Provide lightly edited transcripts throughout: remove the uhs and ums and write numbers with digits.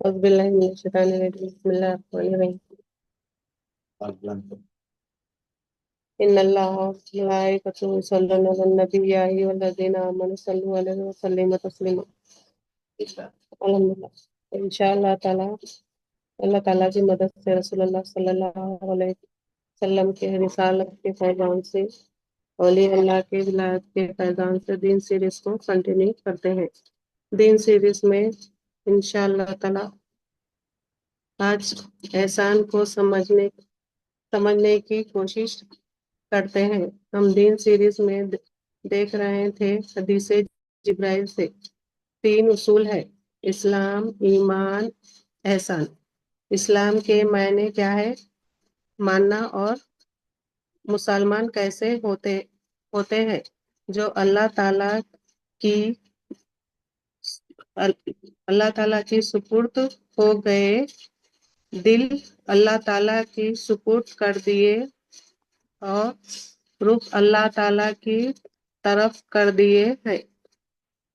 أعوذ بالله من الشيطان الرجيم بسم الله الرحمن الرحيم إن الله وملائكته يصلون على النبي يا أيها الذين آمنوا صلوا عليه وسلموا تسليما الحمد لله إن شاء الله تعالی اللہ تعالیٰ کی مدد سے رسول اللہ صلی اللہ علیہ وسلم کے رسالت کے فیضان سے اولیاء اللہ کے ولایت کے فیضان سے دین سیریز کو کنٹینیو کرتے ہیں۔ دین سیریز میں انشاءاللہ تعالی آج احسان کو سمجھنے کی کوشش کرتے ہیں۔ ہم دین سیریز میں دیکھ رہے تھے حدیث جبرائیل سے 3 اصول ہے: اسلام، ایمان، احسان۔ اسلام کے معنی کیا ہے، ماننا، اور مسلمان کیسے ہوتے ہیں؟ جو اللہ تعالیٰ کی سپرد ہو گئے، دل اللہ تعالیٰ کی سپرد کر دیے اور رخ اللہ تعالیٰ کی طرف کر دیے ہیں۔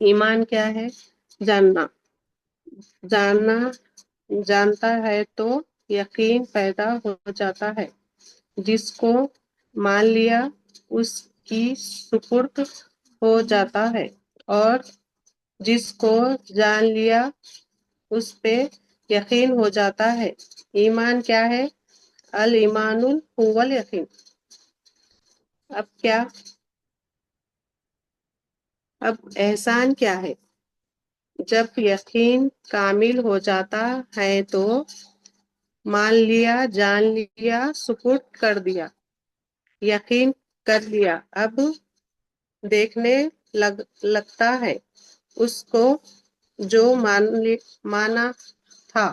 ایمان کیا ہے؟ جانتا ہے تو یقین پیدا ہو جاتا ہے۔ جس کو مان لیا اس کی سپرد ہو جاتا ہے، اور جس کو جان لیا اس پہ یقین ہو جاتا ہے۔ ایمان کیا ہے؟ الایمان هو الیقین۔ اب احسان کیا ہے؟ جب یقین کامل ہو جاتا ہے تو مان لیا، جان لیا، سپرد کر دیا، یقین کر لیا، اب دیکھنے لگتا ہے اس کو جو مانا تھا،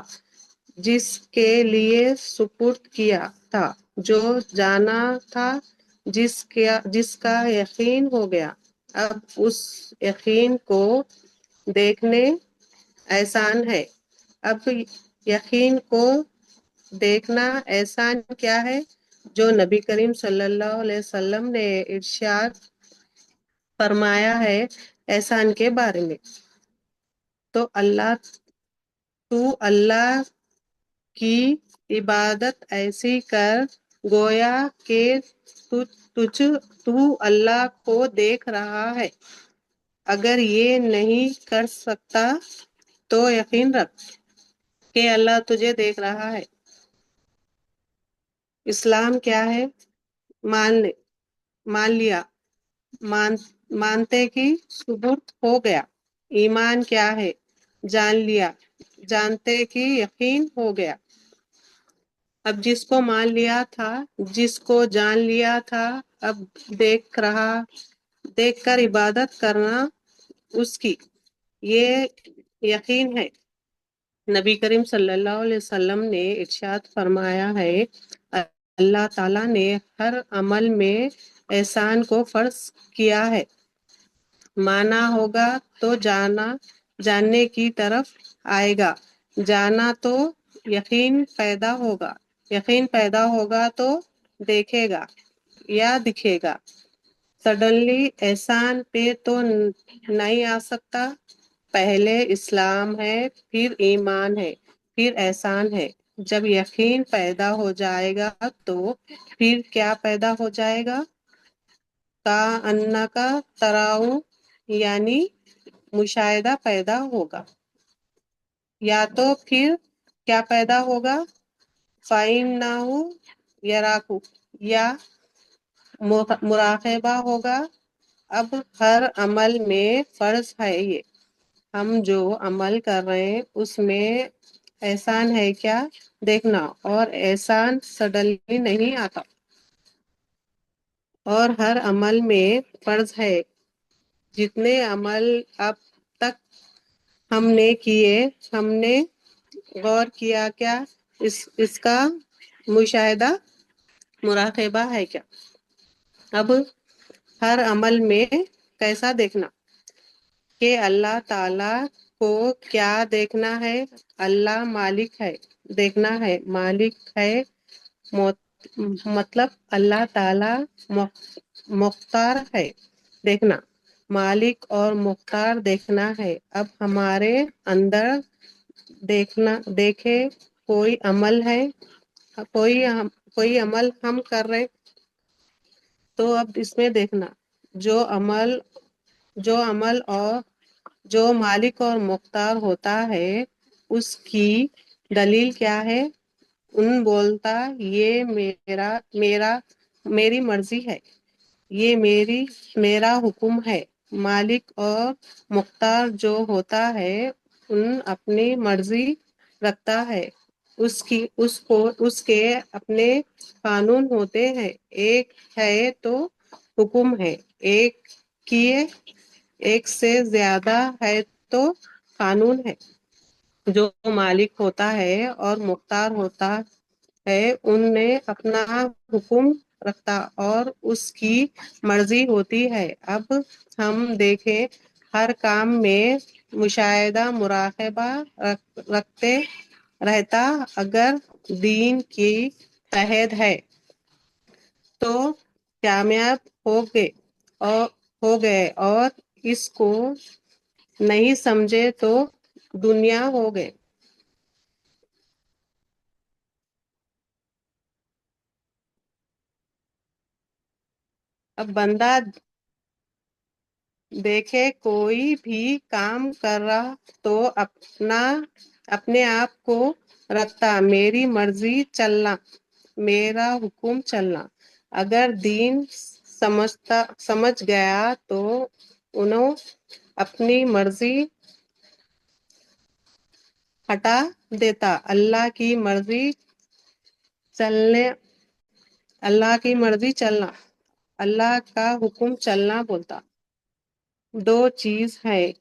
جس کے لیے سپرد کیا تھا، جو جانا تھا، جس کا یقین ہو گیا، اب اس یقین کو دیکھنے احسان ہے۔ اب یقین کو دیکھنا احسان کیا ہے؟ جو نبی کریم صلی اللہ علیہ وسلم نے ارشاد فرمایا ہے احسان کے بارے میں، تو اللہ کی عبادت ایسی کر گویا کہ تو اللہ کو دیکھ رہا ہے۔ اگر یہ نہیں کر سکتا تو یقین رکھ کہ اللہ تجھے دیکھ رہا ہے۔ اسلام کیا ہے؟ مان لیا، مانتے کی ثبوت ہو گیا۔ ایمان کیا ہے؟ جان لیا، جانتے کی یقین ہو گیا۔ اب جس کو مان لیا تھا، جس کو جان لیا تھا، اب دیکھ کر عبادت کرنا اس کی، یہ یقین ہے۔ نبی کریم صلی اللہ علیہ وسلم نے ارشاد فرمایا ہے اللہ تعالیٰ نے ہر عمل میں احسان کو فرض کیا ہے۔ مانا ہوگا تو جاننے کی طرف آئے گا، جانا تو یقین پیدا ہوگا، یقین پیدا ہوگا تو دیکھے گا یا دکھے گا۔ سڈنلی احسان پہ تو نہیں آ سکتا۔ پہلے اسلام ہے، پھر ایمان ہے، پھر احسان ہے۔ جب یقین پیدا ہو جائے گا تو پھر کیا پیدا ہو جائے گا؟ کَأَنَّکَ تَرَاہُ، یعنی مشاہدہ پیدا ہوگا۔ یا تو پھر کیا پیدا ہوگا؟ فَإِنَّهُ يَرَاكُ، یا مراقبہ ہوگا۔ اب ہر عمل میں فرض ہے یہ، ہم جو عمل کر رہے ہیں اس میں احسان ہے کیا؟ دیکھنا، اور احسان سڈنلی نہیں آتا، اور ہر عمل میں فرض ہے۔ جتنے عمل اب تک ہم نے کیے، ہم نے غور کیا کیا اس کا مشاہدہ، مراقبہ ہے کیا؟ اب ہر عمل میں کیسا دیکھنا کہ اللہ تعالی کو کیا دیکھنا ہے؟ اللہ مالک ہے، دیکھنا ہے، مالک ہے، مطلب اللہ تعالی مختار ہے، دیکھنا، مالک اور مختار دیکھنا ہے۔ اب ہمارے اندر دیکھے کوئی عمل ہے، کوئی عمل ہم کر رہے، تو اب اس میں دیکھنا جو عمل اور جو مالک اور مختار ہوتا ہے اس کی دلیل کیا ہے؟ ان بولتا یہ میری مرضی ہے، یہ میرا حکم ہے۔ مالک اور مختار جو ہوتا ہے ان اپنی مرضی رکھتا ہے، اس کے اپنے قانون ہوتے ہیں، ایک ہے تو حکم ہے، ایک سے زیادہ ہے تو قانون ہے۔ جو مالک ہوتا ہے اور مختار ہوتا ہے ان نے اپنا حکم رکھتا اور اس کی مرضی ہوتی ہے۔ اب ہم دیکھیں ہر کام میں مشاہدہ مراقبہ رکھتے رہتا، اگر دین کی تحت ہے تو کامیاب ہو گئے اور اس کو نہیں سمجھے تو دنیا ہو گئے۔ اب بندہ دیکھے کوئی بھی کام کر رہا تو اپنے آپ کو رکھتا میری مرضی چلنا، میرا حکم چلنا۔ اگر دین سمجھ گیا تو انہوں اپنی مرضی ہٹا دیتا، اللہ کی مرضی چلنا، اللہ کا حکم چلنا بولتا۔ دو چیز ہے،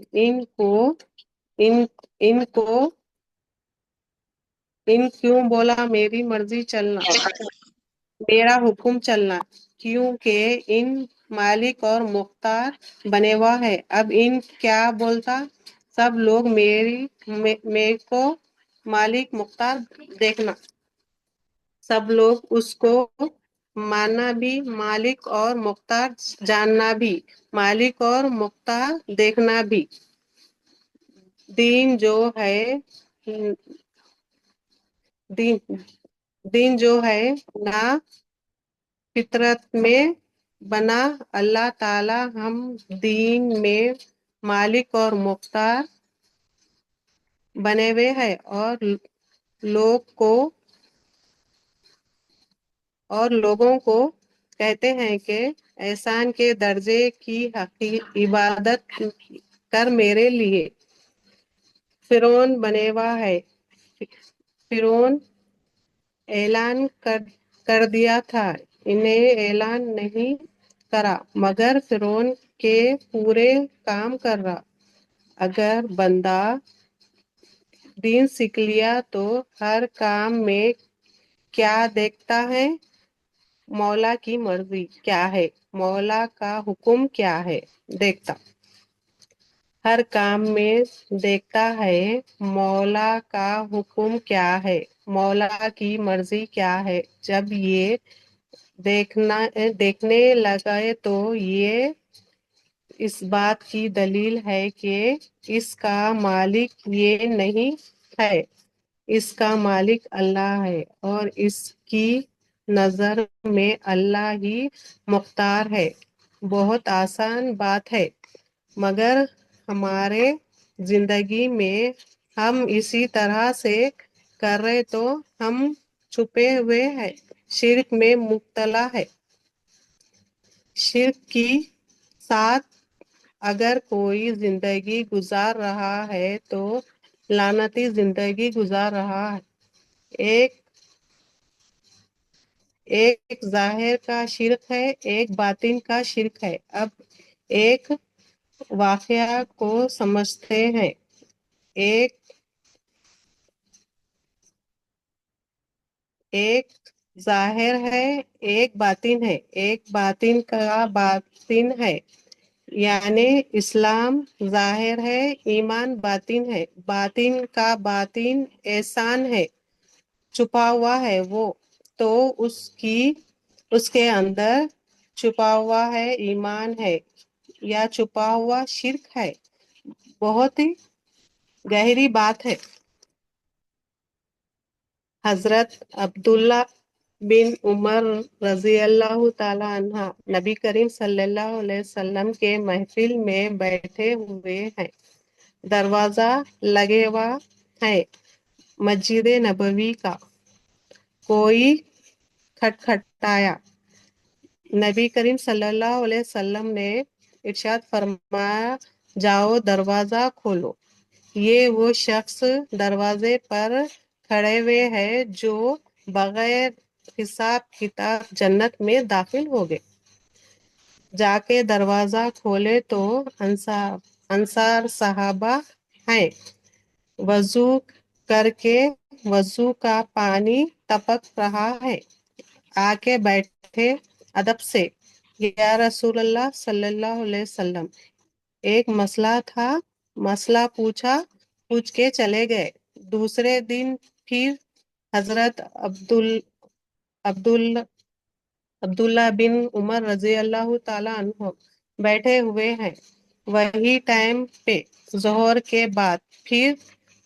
ان کیوں بولا میری مرضی چلنا، میرا حکم چلنا؟ کیونکہ ان مالک اور مختار بنے ہوا ہے۔ اب ان کیا بولتا؟ سب لوگ میرے کو مالک مختار دیکھنا، سب لوگ اس کو ماننا بھی، مالک اور مختار جاننا بھی، مالک اور مختار دیکھنا بھی۔ دین جو ہے نا فطرت میں بنا، اللہ تعالی ہم دین میں مالک اور مختار بنے ہوئے ہیں اور لوگوں کو کہتے ہیں کہ احسان کے درجے کی عبادت کر میرے لیے۔ فرعون بنے ہوا ہے، فرعون اعلان کر دیا تھا، انہیں اعلان نہیں کرا، مگر فرعون کے پورے کام کر رہا۔ اگر بندہ دین سیکھ لیا تو ہر کام میں کیا دیکھتا ہے؟ مولا کی مرضی کیا ہے، مولا کا حکم کیا ہے دیکھتا، ہر کام میں دیکھتا ہے مولا کا حکم کیا ہے، مولا کی مرضی کیا ہے۔ جب یہ دیکھنے لگے تو یہ اس بات کی دلیل ہے کہ اس کا مالک یہ نہیں ہے، اس کا مالک اللہ ہے اور اس کی نظر میں اللہ ہی مختار ہے۔ بہت آسان بات ہے، مگر ہمارے زندگی میں ہم اسی طرح سے کر رہے تو ہم چھپے ہوئے ہیں، شرک میں مبتلا ہے۔ شرک کی ساتھ اگر کوئی زندگی گزار رہا ہے تو لعنتی زندگی گزار رہا ہے۔ ایک ظاہر کا شرک ہے، ایک باطن کا شرک ہے۔ اب ایک واقعہ کو سمجھتے ہیں، ایک ظاہر ہے ایک باطن ہے، ایک باطن کا باطن ہے، یعنی اسلام ظاہر ہے، ایمان باطن ہے، باطن کا باطن احسان ہے، چھپا ہوا ہے وہ تو اس کے اندر چھپا ہوا ہے ایمان ہے یا چھپا ہوا شرک ہے۔ بہت ہی گہری بات ہے۔ حضرت عبداللہ بن عمر رضی اللہ تعالیٰ عنہ نبی کریم صلی اللہ علیہ وسلم کے محفل میں بیٹھے ہوئے ہیں، دروازہ لگے ہوا ہے مسجد نبوی کا، کوئی کھٹکھٹایا، نبی کریم صلی اللہ علیہ وسلم نے ارشاد فرمایا جاؤ دروازہ کھولو، یہ وہ شخص دروازے پر کھڑے ہوئے ہیں جو بغیر حساب کتاب جنت میں داخل ہو گئے۔ جا کے دروازہ کھولے تو انصار صحابہ ہیں، وضو کر کے وضو کا پانی ٹپک رہا ہے، آ کے بیٹھے ادب سے، یا رسول اللہ صلی اللہ علیہ وسلم ایک مسئلہ تھا، مسئلہ پوچھ کے چلے گئے۔ دوسرے دن پھر حضرت عبداللہ بن عمر رضی اللہ تعالیٰ عنہ بیٹھے ہوئے ہیں، وہی ٹائم پہ ظہر کے بعد پھر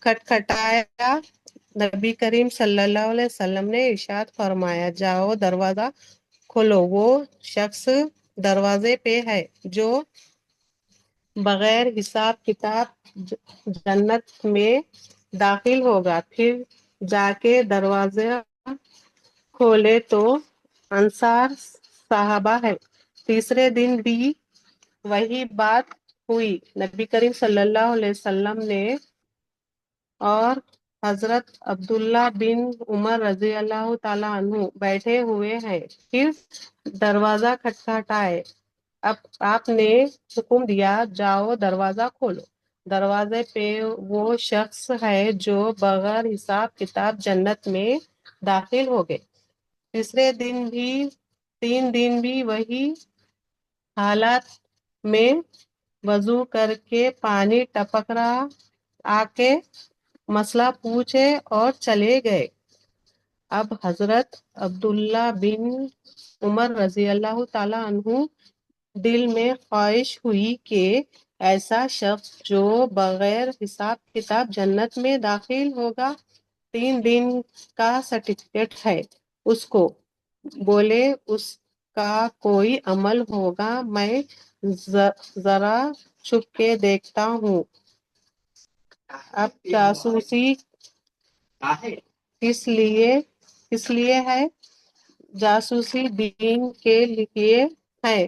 کھٹکھٹایا، نبی کریم صلی اللہ علیہ وسلم نے ارشاد فرمایا جاؤ دروازہ کھولو، وہ شخص دروازے پہ ہے جو بغیر حساب کتاب جنت میں داخل ہوگا۔ پھر جا کے دروازہ کھولے تو انصار صحابہ ہے۔ تیسرے دن بھی وہی بات ہوئی، نبی کریم صلی اللہ علیہ وسلم نے اور حضرت عبداللہ بن عمر رضی اللہ تعالیٰ عنہ بیٹھے ہوئے ہیں، پھر دروازہ کھٹکھٹائے، اب آپ نے حکم دیا جاؤ دروازہ کھولو، دروازے پہ وہ شخص ہے جو بغیر حساب کتاب جنت میں داخل ہو گئے۔ تین دن بھی وہی حالات میں وضو کر کے پانی ٹپک رہا، آ کے مسئلہ پوچھے اور چلے گئے۔ اب حضرت عبداللہ بن عمر رضی اللہ تعالیٰ عنہ دل میں خواہش ہوئی کہ ایسا شخص جو بغیر حساب کتاب جنت میں داخل ہوگا، 3 دن کا سرٹیفکیٹ ہے اس کو، بولے اس کا کوئی عمل ہوگا، میں ذرا چھپ کے دیکھتا ہوں۔ اب جاسوسی کس لیے ہے؟ جاسوسی دین کے لیے ہے۔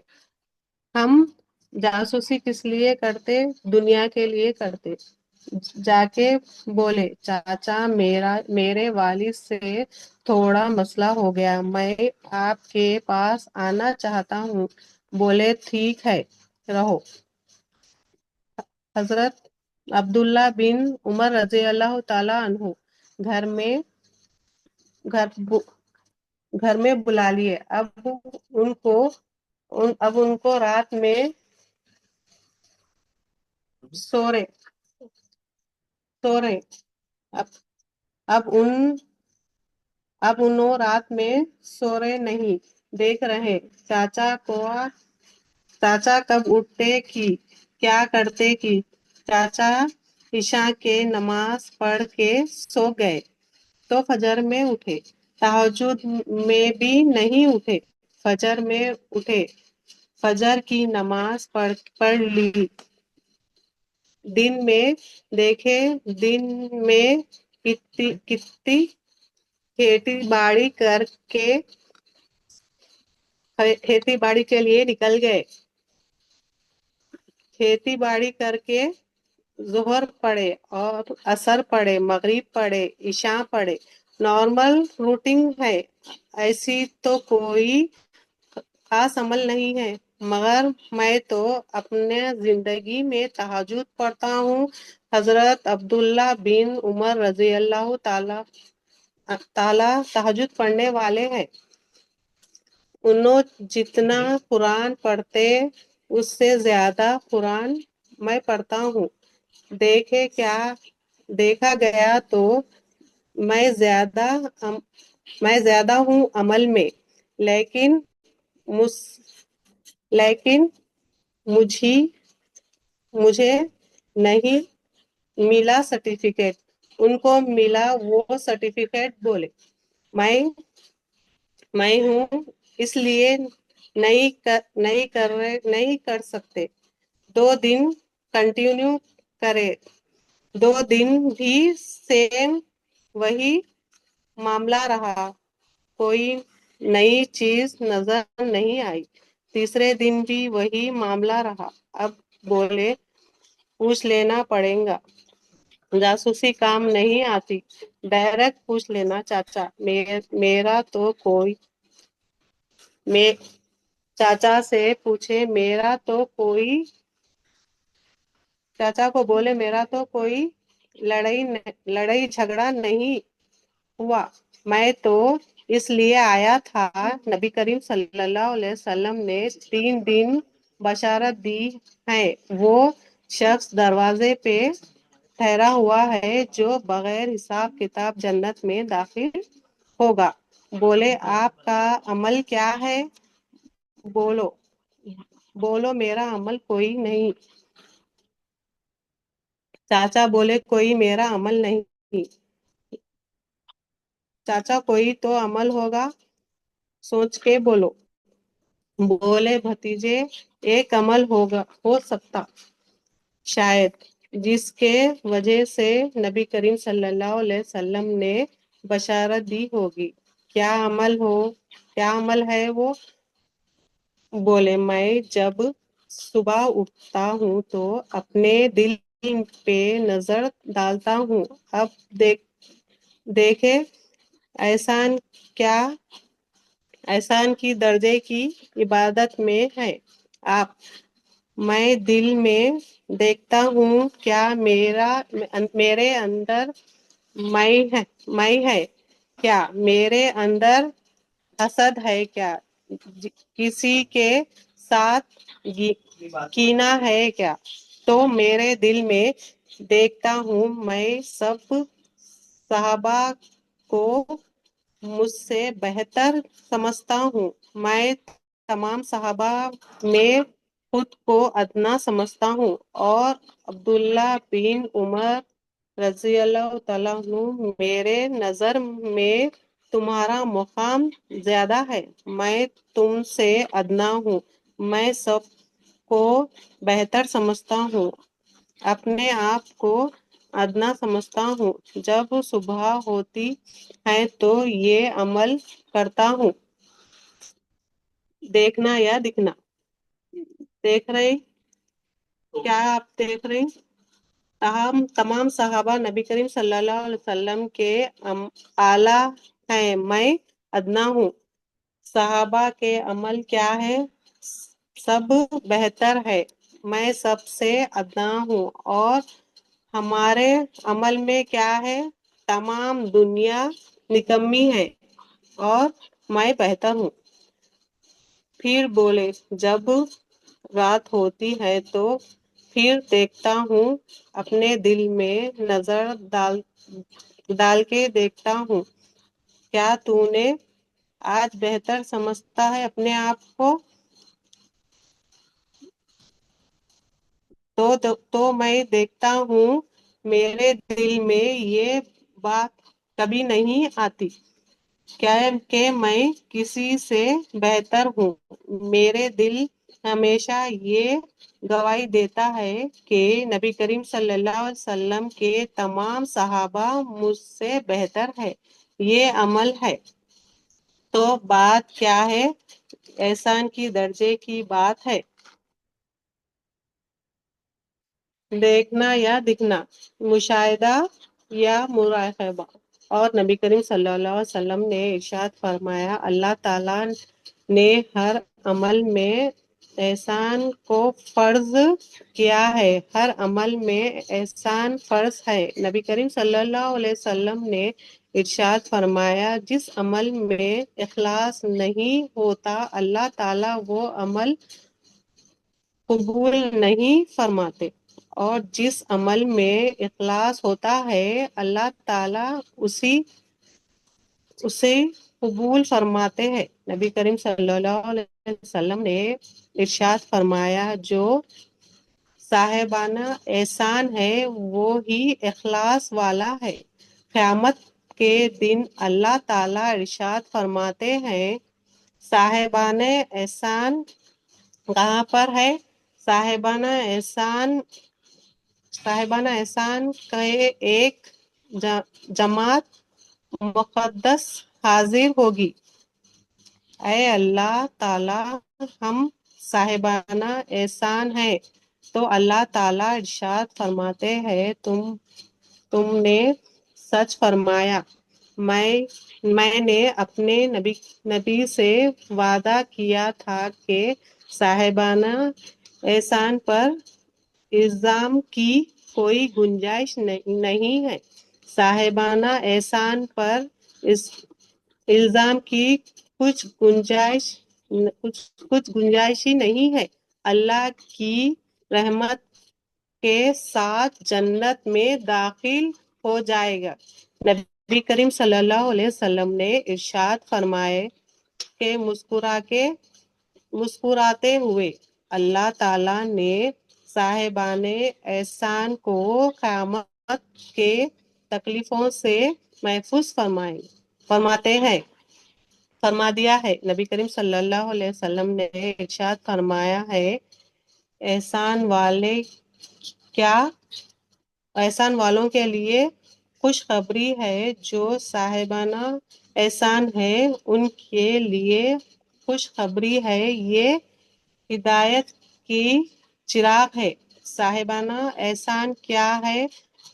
ہم جاسوسی کس لیے کرتے؟ دنیا کے لیے کرتے۔ جا کے بولے چاچا میرے والد سے تھوڑا مسئلہ ہو گیا، میں آپ کے پاس آنا چاہتا ہوں، بولے ٹھیک ہے رہو۔ حضرت عبداللہ بن عمر رضی اللہ تعالیٰ عنہ گھر میں بلا لیے، اب ان کو رات میں سو رہے، اب انہوں رات میں سو رہے نہیں، دیکھ رہے چاچا کب اٹھتے کی کیا کرتے کی۔ چاچا عشاء کے نماز پڑھ کے سو گئے تو فجر میں اٹھے، تہجد میں بھی نہیں اٹھے، فجر میں اٹھے، فجر کی نماز پڑھ لی، دن میں دیکھے دن میں کتنی کھیتی باڑی کے لیے نکل گئے، کھیتی باڑی کر کے ظہر پڑھے اور عصر پڑھے، مغرب پڑھے، عشاء پڑھے، نارمل روٹین ہے، ایسی تو کوئی خاص عمل نہیں ہے، مگر میں تو اپنے زندگی میں تہجد پڑھتا ہوں۔ حضرت عبداللہ بن عمر رضی اللہ تعالیٰ تہجد پڑھنے والے ہیں، انہوں جتنا قرآن پڑھتے اس سے زیادہ قرآن میں پڑھتا ہوں، دیکھا گیا تو میں زیادہ ہوں عمل میں، لیکن مجھے نہیں ملا سرٹیفکیٹ، ان کو ملا وہ سرٹیفکیٹ، بولے میں ہوں، اس لیے نہیں کر سکتے۔ 2 دن کنٹینیو کرے، 2 دن بھی سیم وہی معاملہ رہا، کوئی نئی چیز نظر نہیں آئی۔ تیسرے دن بھی وہی معاملہ رہا۔ اب بولے پوچھ لینا پڑے گا، جاسوسی کام نہیں آتی، ڈائریکٹ پوچھ لینا چاچا، میرا تو کوئی چاچا سے پوچھے میرا تو کوئی، چاچا کو بولے میرا تو کوئی لڑائی جھگڑا نہیں ہوا، میں تو اس لیے آیا تھا، نبی کریم صلی اللہ علیہ وسلم نے 3 دن بشارت دی ہے، وہ شخص دروازے پہ ٹھہرا ہوا ہے جو بغیر حساب کتاب جنت میں داخل ہوگا۔ بولے آپ کا عمل کیا ہے؟ بولو میرا عمل کوئی نہیں۔ چاچا بولے کوئی میرا عمل نہیں، چاچا کوئی تو عمل ہوگا، سوچ کے بولو۔ بولے بھتیجے ایک عمل ہو سکتا شاید، جس کے وجہ سے نبی کریم صلی اللہ علیہ وسلم نے بشارت دی ہوگی۔ کیا عمل ہے وہ؟ بولے میں جب صبح اٹھتا ہوں تو اپنے دل پہ نظر ڈالتا ہوں، اب دیکھے احسان کی درجے کی عبادت میں ہے آپ۔ میں دل میں دیکھتا ہوں کیا میرے اندر میں ہے کیا، میرے اندر حسد ہے کیا، کسی کے ساتھ کینہ ہے کیا، تو میرے دل میں دیکھتا ہوں۔ میں سب صحابہ کو مجھ سے بہتر سمجھتا ہوں، میں تمام صحابہ میں خود کو ادنا سمجھتا ہوں، اور عبداللہ بن عمر رضی اللہ تعالیٰ عنہ میرے نظر میں تمہارا مقام زیادہ ہے، میں تم سے ادنا ہوں، میں سب کو بہتر سمجھتا ہوں، اپنے آپ کو ادنا سمجھتا ہوں۔ جب صبح ہوتی ہے تو یہ عمل کرتا ہوں، دیکھنا یا دکھنا۔ دیکھ رہے کیا آپ دیکھ رہے؟ تمام صحابہ نبی کریم صلی اللہ علیہ وسلم کے اعلیٰ ہیں، میں ادنا ہوں۔ صحابہ کے عمل کیا ہے؟ سب بہتر ہے، میں سب سے ادنا ہوں، اور ہمارے عمل میں کیا ہے؟ تمام دنیا نکمی ہے اور میں بہتر ہوں۔ پھر بولے جب رات ہوتی ہے تو پھر دیکھتا ہوں، اپنے دل میں نظر ڈال کے دیکھتا ہوں، کیا تو نے آج بہتر سمجھتا ہے اپنے آپ کو؟ تو میں دیکھتا ہوں میرے دل میں یہ بات کبھی نہیں آتی کہ میں کسی سے بہتر ہوں۔ میرے دل ہمیشہ یہ گواہی دیتا ہے کہ نبی کریم صلی اللہ علیہ وسلم کے تمام صحابہ مجھ سے بہتر ہے، یہ عمل ہے۔ تو بات کیا ہے؟ احسان کی درجے کی بات ہے، دیکھنا یا دکھنا، مشاہدہ یا مراقبہ۔ اور نبی کریم صلی اللہ علیہ وسلم نے ارشاد فرمایا، اللہ تعالیٰ نے ہر عمل میں احسان کو فرض کیا ہے، ہر عمل میں احسان فرض ہے۔ نبی کریم صلی اللہ علیہ وسلم نے ارشاد فرمایا، جس عمل میں اخلاص نہیں ہوتا اللہ تعالیٰ وہ عمل قبول نہیں فرماتے، اور جس عمل میں اخلاص ہوتا ہے اللہ تعالیٰ اسے قبول فرماتے ہیں۔ نبی کریم صلی اللہ علیہ وسلم نے ارشاد فرمایا، جو صاحبانہ احسان ہے وہ ہی اخلاص والا ہے۔ قیامت کے دن اللہ تعالیٰ ارشاد فرماتے ہیں، صاحبانہ احسان کہاں پر ہے؟ صاحبانہ احسان کے ایک جماعت مقدس حاضر ہوگی۔ اے اللہ تعالیٰ، ہم صاحبانہ احسان ہیں۔ تو اللہ تعالیٰ ارشاد فرماتے ہیں، تم نے سچ فرمایا، میں نے اپنے نبی سے وعدہ کیا تھا کہ صاحبانہ احسان پر الزام کی کوئی گنجائش نہیں ہے۔ صاحبانہ احسان پر الزام کی کچھ گنجائش ہی نہیں ہے۔ اللہ کی رحمت کے ساتھ جنت میں داخل ہو جائے گا۔ نبی کریم صلی اللہ علیہ وسلم نے ارشاد فرمائے کہ مسکراتے ہوئے اللہ تعالیٰ نے صاحبانہ احسان کو قیامت کے تکلیفوں سے محفوظ فرما دیا ہے۔ نبی کریم صلی اللہ علیہ وسلم نے ارشاد فرمایا ہے، احسان والوں کے لیے خوشخبری ہے، جو صاحبانہ احسان ہے ان کے لیے خوشخبری ہے، یہ ہدایت کی چراغ ہے۔ صاحبانہ احسان کیا ہے؟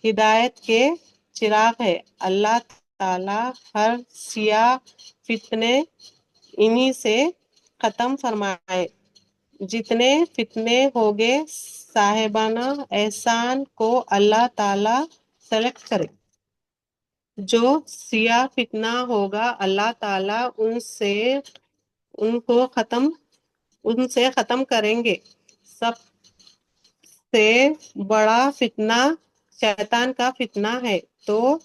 ہدایت کے چراغ ہے۔ اللہ تعالیٰ ہر سیاہ فتنے انہی سے ختم فرمائے۔ جتنے فتنے ہوگے صاحبانہ احسان کو اللہ تعالیٰ سلیکٹ کرے۔ جو سیاہ فتنہ ہوگا اللہ تعالیٰ ان سے ختم کریں گے۔ سب سے بڑا فتنہ شیطان کا فتنہ ہے۔ تو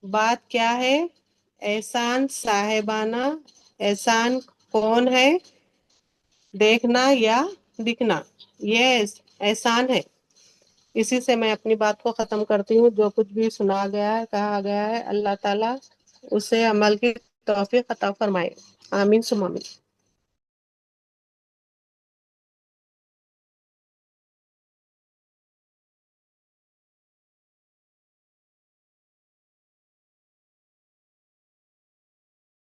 بات کیا ہے؟ صاحبانہ احسان کون ہے؟ دیکھنا یا دکھنا، یہ احسان ہے۔ اسی سے میں اپنی بات کو ختم کرتی ہوں۔ جو کچھ بھی سنا گیا ہے، کہا گیا ہے، اللہ تعالیٰ اسے عمل کی توفیق عطا فرمائے۔ آمین ثم آمین۔